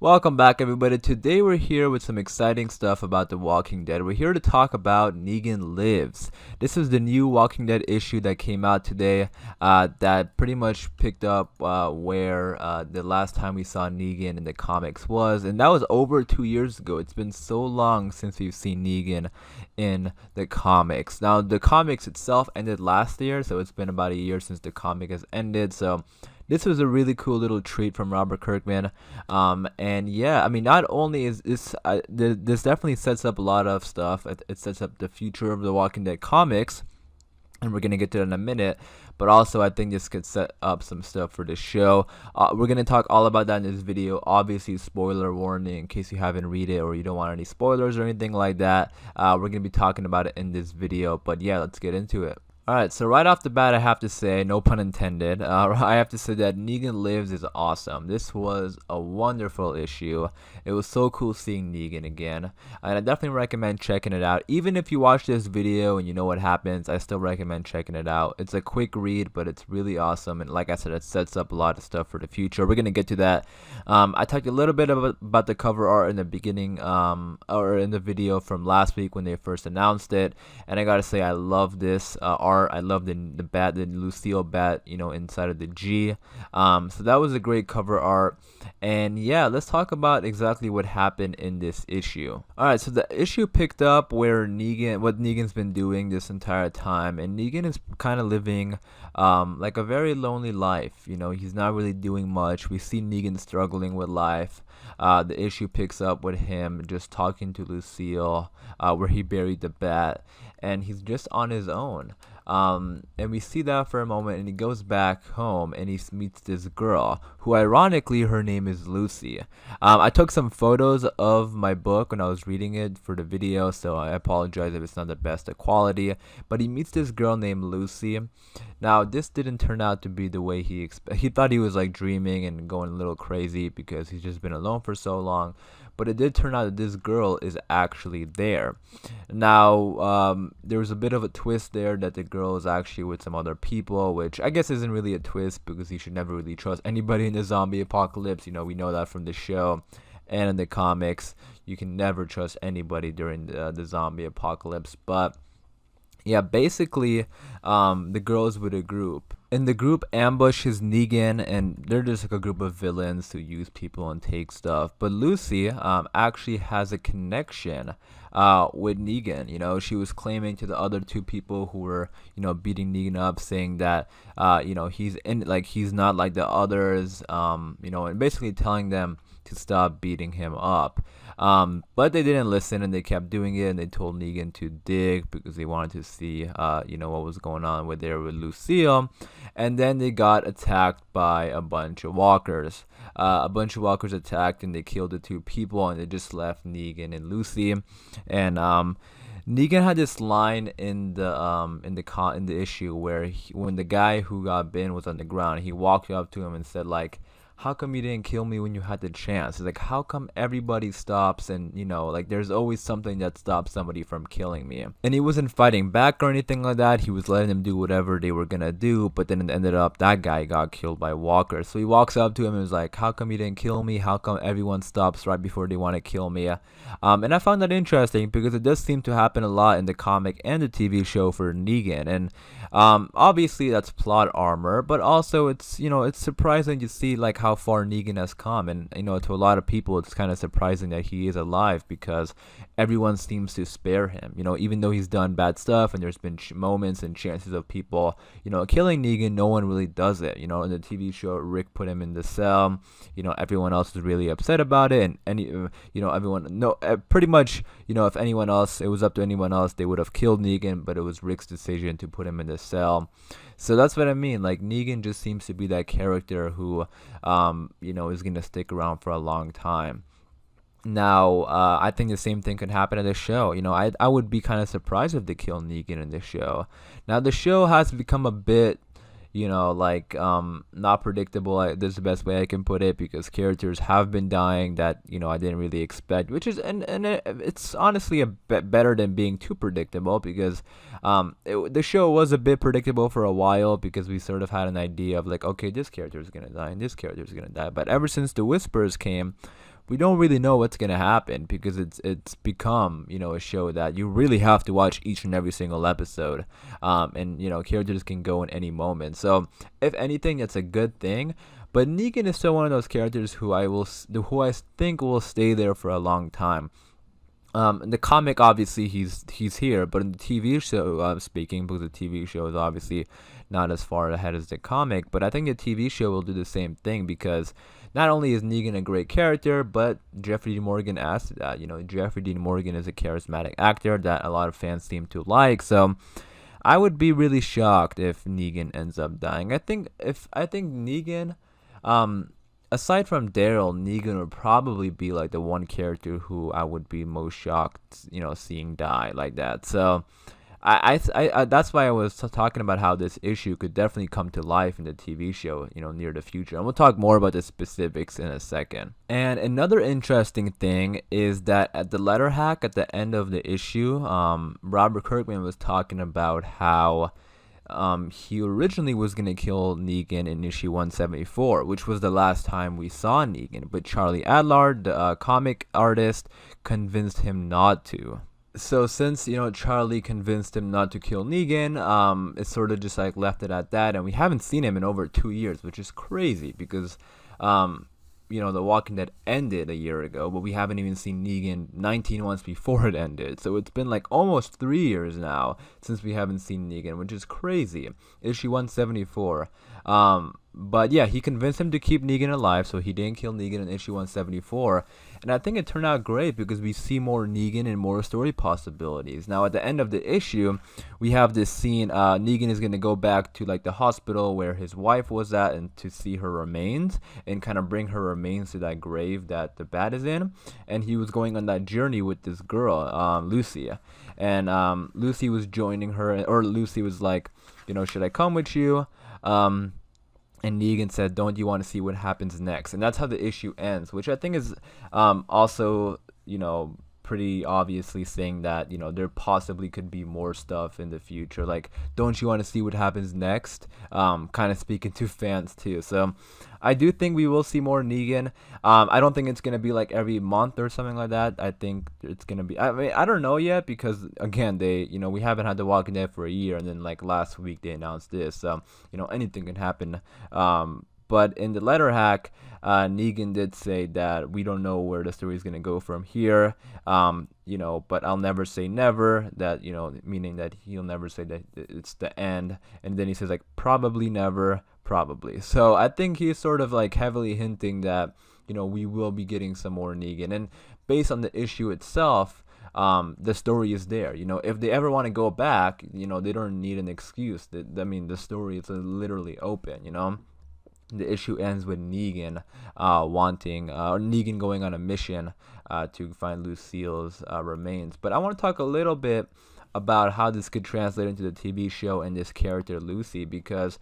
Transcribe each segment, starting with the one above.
Welcome back, everybody. Today we're here with some exciting stuff about The Walking Dead. We're here to talk about Negan Lives. This is the new Walking Dead issue that came out today that pretty much picked up where the last time we saw Negan in the comics was, and that was over 2 years ago. It's been so long since we've seen Negan in the comics. Now, the comics itself ended last year, so it's been about a year since the comic has ended, so this was a really cool little treat from Robert Kirkman, and yeah, I mean, not only is this definitely sets up a lot of stuff. It sets up the future of the Walking Dead comics, and we're gonna get to that in a minute. But also, I think this could set up some stuff for the show. We're gonna talk all about that in this video. Obviously, spoiler warning in case you haven't read it or you don't want any spoilers or anything like that. We're gonna be talking about it in this video. But yeah, let's get into it. Alright, so right off the bat, I have to say, no pun intended, I have to say that Negan Lives is awesome. This was a wonderful issue. It was so cool seeing Negan again, and I definitely recommend checking it out. Even if you watch this video and you know what happens, I still recommend checking it out. It's a quick read, but it's really awesome, and like I said, it sets up a lot of stuff for the future. We're going to get to that. I talked a little bit about the cover art in the beginning, or in the video from last week when they first announced it, and I gotta say, I love this art. I love the bat, the Lucille bat, you know, inside of the G. So that was a great cover art. And yeah, let's talk about exactly what happened in this issue. Alright, so the issue picked up where what Negan's been doing this entire time. And Negan is kind of living like a very lonely life. You know, he's not really doing much. We see Negan struggling with life. The issue picks up with him just talking to Lucille, where he buried the bat. And he's just on his own. And we see that for a moment, and he goes back home and he meets this girl who, ironically, her name is Lucy. I took some photos of my book when I was reading it for the video, so I apologize if it's not the best of quality, but he meets this girl named Lucy. Now, this didn't turn out to be the way he thought. He was like dreaming and going a little crazy because he's just been alone for so long. But it did turn out that this girl is actually there. Now, there was a bit of a twist there that the girl is actually with some other people, which I guess isn't really a twist because you should never really trust anybody in the zombie apocalypse. You know, we know that from the show and in the comics. You can never trust anybody during the zombie apocalypse. But yeah, basically, the girl is with a group. And the group ambushes Negan, and they're just like a group of villains who use people and take stuff. But Lucy actually has a connection with Negan. You know, she was claiming to the other two people who were, you know, beating Negan up, saying that, you know, he's not like the others, you know, and basically telling them to stop beating him up. But they didn't listen, and they kept doing it, and they told Negan to dig because they wanted to see, you know, what was going on with Lucille. And then they got attacked by a bunch of walkers. A bunch of walkers attacked, and they killed the two people, and they just left Negan and Lucy. And Negan had this line in the issue where when the guy who got bitten was on the ground, he walked up to him and said, like, how come you didn't kill me when you had the chance? It's like, how come everybody stops, and, you know, like, there's always something that stops somebody from killing me? And he wasn't fighting back or anything like that. He was letting them do whatever they were gonna do, but then it ended up that guy got killed by walkers. So he walks up to him and was like, how come you didn't kill me? How come everyone stops right before they want to kill me? And I found that interesting because it does seem to happen a lot in the comic and the TV show for Negan. And obviously that's plot armor, but also it's, you know, it's surprising to see like how far Negan has come. And, you know, to a lot of people it's kind of surprising that he is alive because everyone seems to spare him, you know, even though he's done bad stuff and there's been moments and chances of people, you know, killing Negan. No one really does it. You know, in the TV show, Rick put him in the cell. You know, everyone else was really upset about it, and you know, pretty much, you know, if anyone else, it was up to anyone else, they would have killed Negan, but it was Rick's decision to put him in the cell. So that's what I mean. Like, Negan just seems to be that character who, you know, is gonna stick around for a long time. Now, I think the same thing could happen in this show. You know, I would be kind of surprised if they kill Negan in this show. Now, the show has become a bit, you know, like, not predictable. This is the best way I can put it, because characters have been dying that, you know, I didn't really expect, which is, and it's honestly a bit better than being too predictable, because the show was a bit predictable for a while, because we sort of had an idea of like, okay, this character is gonna die and this character is gonna die. But ever since the Whispers came, we don't really know what's gonna happen because it's become, a show that you really have to watch each and every single episode, and characters can go in any moment. So if anything, it's a good thing. But Negan is still one of those characters who I think will stay there for a long time. In the comic, obviously he's here, but in the TV show, speaking, because the TV show is obviously not as far ahead as the comic, but I think the TV show will do the same thing because not only is Negan a great character, but Jeffrey Dean Morgan adds to that. Jeffrey Dean Morgan is a charismatic actor that a lot of fans seem to like. So I would be really shocked if Negan ends up dying. I think Negan, aside from Daryl, Negan would probably be like the one character who I would be most shocked, seeing die like that. So that's why I was talking about how this issue could definitely come to life in the TV show, near the future. And we'll talk more about the specifics in a second. And another interesting thing is that at the letter hack at the end of the issue, Robert Kirkman was talking about how he originally was going to kill Negan in issue 174, which was the last time we saw Negan, but Charlie Adlard, the comic artist, convinced him not to. So since Charlie convinced him not to kill Negan, it sort of just like left it at that, and we haven't seen him in over 2 years, which is crazy because The Walking Dead ended a year ago, but we haven't even seen Negan 19 months before it ended. So it's been like almost 3 years now since we haven't seen Negan, which is crazy. Issue 174. But yeah, he convinced him to keep Negan alive, so he didn't kill Negan in issue 174. And I think it turned out great because we see more Negan and more story possibilities. Now, at the end of the issue, we have this scene. Negan is going to go back to like the hospital where his wife was at and to see her remains and kind of bring her remains to that grave that the bat is in. And he was going on that journey with this girl, Lucy. And Lucy was joining her, or Lucy was like, should I come with you? And Negan said, don't you want to see what happens next? And that's how the issue ends, which I think is also, pretty obviously saying that, there possibly could be more stuff in the future. Like, don't you want to see what happens next? Kind of speaking to fans too. So I do think we will see more Negan. I don't think it's going to be like every month or something like that. I think it's going to be, I mean, I don't know yet because again, we haven't had The Walking Dead for a year, and then like last week they announced this. So, anything can happen. But in the letter hack, Negan did say that we don't know where the story is going to go from here, but I'll never say never, that, meaning that he'll never say that it's the end. And then he says, like, probably never, probably. So I think he's sort of like heavily hinting that, we will be getting some more Negan. And based on the issue itself, the story is there. If they ever want to go back, they don't need an excuse. The story is literally open. The issue ends with Negan Negan going on a mission to find Lucille's remains. But I want to talk a little bit about how this could translate into the TV show and this character Lucy, because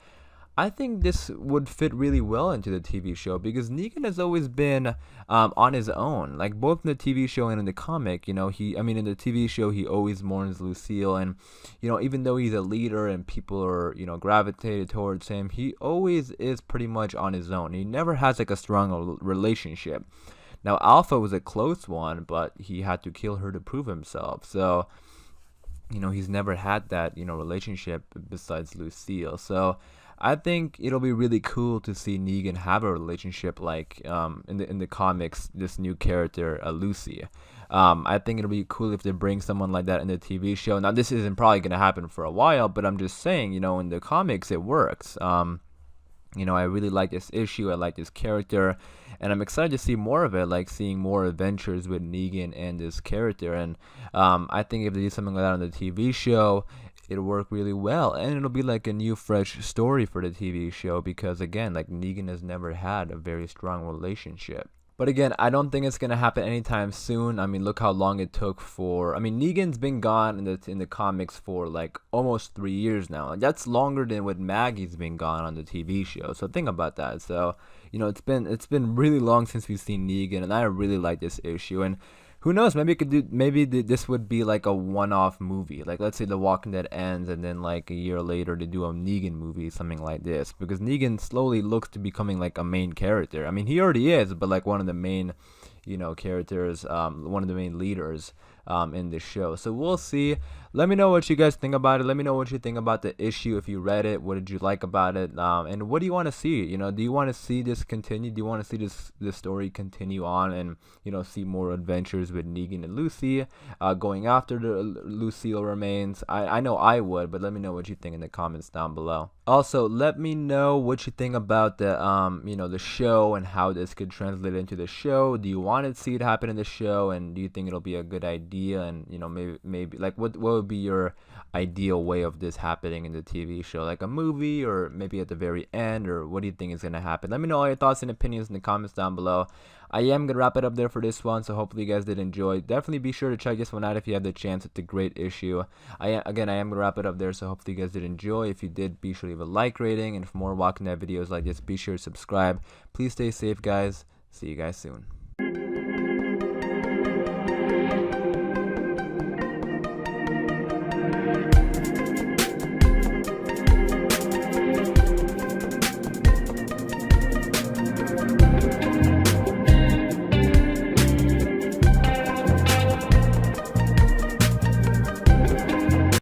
I think this would fit really well into the TV show because Negan has always been on his own, like both in the TV show and in the comic. In the TV show he always mourns Lucille, and even though he's a leader and people are gravitated towards him, he always is pretty much on his own. He never has like a strong relationship. Now Alpha was a close one, but he had to kill her to prove himself. So he's never had that relationship besides Lucille. So I think it'll be really cool to see Negan have a relationship like in the comics, this new character Lucy. I think it'll be cool if they bring someone like that in the TV show. Now this isn't probably gonna happen for a while, but I'm just saying, in the comics it works. I really like this issue. I like this character, and I'm excited to see more of it, like seeing more adventures with Negan and this character. And I think if they do something like that on the TV show, it'll work really well, and it'll be like a new fresh story for the TV show because again, like Negan has never had a very strong relationship. But again, I don't think it's gonna happen anytime soon. I mean, look how long it took for. Negan's been gone in the comics for like almost 3 years now. That's longer than what Maggie's been gone on the TV show. So think about that. So it's been really long since we've seen Negan, and I really like this issue. And who knows? Maybe this would be like a one-off movie. Like let's say The Walking Dead ends, and then like a year later they do a Negan movie, something like this. Because Negan slowly looks to becoming like a main character. He already is, but like one of the main, characters, one of the main leaders in the show. So we'll see. Let me know what you guys think about it. Let me know what you think about the issue. If you read it, what did you like about it? And what do you want to see? Do you want to see this continue? Do you want to see this story continue on and see more adventures with Negan and Lucy, going after the Lucille remains? I know I would, but let me know what you think in the comments down below. Also, let me know what you think about the the show and how this could translate into the show. Do you want to see it happen in the show, and do you think it'll be a good idea? And maybe like what would be your ideal way of this happening in the TV show, like a movie or maybe at the very end, or what do you think is going to happen? Let me know all your thoughts and opinions in the comments down below. I am going to wrap it up there for this one, so hopefully you guys did enjoy. Definitely be sure to check this one out if you have the chance. It's a great issue. I am going to wrap it up there, so hopefully you guys did enjoy. If you did, be sure to leave a like rating, and for more Walking Dead videos like this, be sure to subscribe. Please stay safe, guys. See you guys soon.